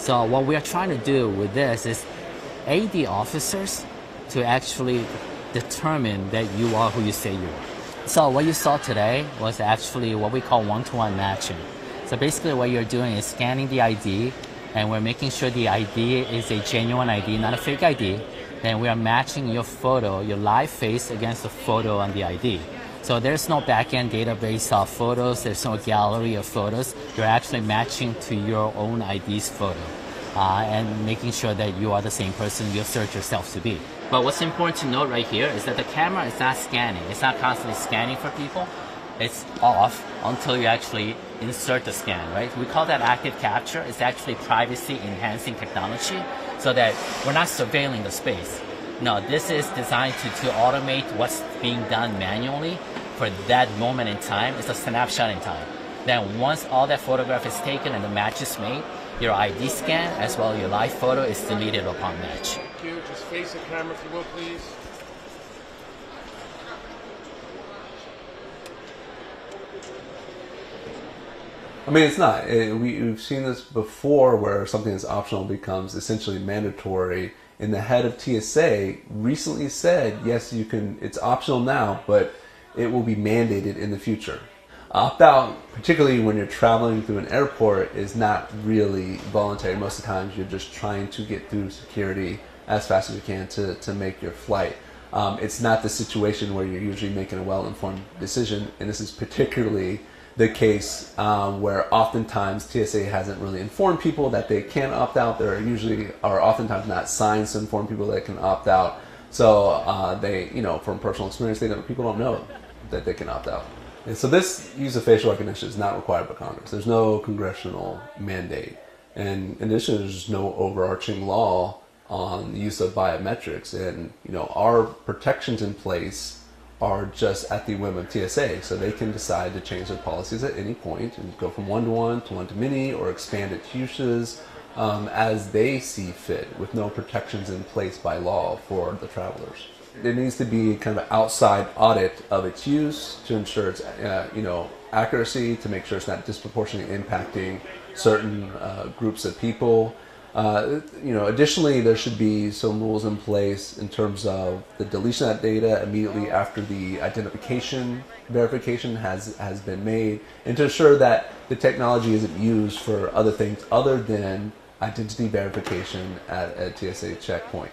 So what we are trying to do with this is aid the officers to actually determine that you are who you say you are. So what you saw today was actually what we call one-to-one matching. So basically what you're doing is scanning the ID, and we're making sure the ID is a genuine ID, not a fake ID. Then we are matching your photo, your live face, against the photo on the ID. So there's no back-end database of photos, there's no gallery of photos. You're actually matching to your own ID's photo and making sure that you are the same person you assert yourself to be. But what's important to note right here is that the camera is not scanning. It's not constantly scanning for people. It's off until you actually insert the scan, right? We call that active capture. It's actually privacy-enhancing technology so that we're not surveilling the space. No, this is designed to automate what's being done manually for that moment in time. It's a snapshot in time. Then once all that photograph is taken and the match is made, your ID scan as well as your live photo is deleted upon match. Thank you. Just face the camera if you will, please. I mean, it's not. We've seen this before where something that's optional becomes essentially mandatory. And the head of TSA recently said, yes, you can, it's optional now, but it will be mandated in the future. Opt-out, particularly when you're traveling through an airport, is not really voluntary. Most of the times you're just trying to get through security as fast as you can to make your flight. It's not the situation where you're usually making a well-informed decision, and this is particularly the case where oftentimes TSA hasn't really informed people that they can opt out. There are oftentimes not signs to inform people that can opt out. So they, from personal experience, people don't know that they can opt out. And so this use of facial recognition is not required by Congress. There's no congressional mandate. And in addition, there's no overarching law on the use of biometrics. And, our protections in place are just at the whim of TSA. So they can decide to change their policies at any point and go from one-to-one to one-to-many or expand its uses as they see fit with no protections in place by law for the travelers. There needs to be kind of an outside audit of its use to ensure its accuracy, to make sure it's not disproportionately impacting certain groups of people. Additionally, there should be some rules in place in terms of the deletion of that data immediately after the identification verification has been made, and to ensure that the technology isn't used for other things other than identity verification at a TSA checkpoint.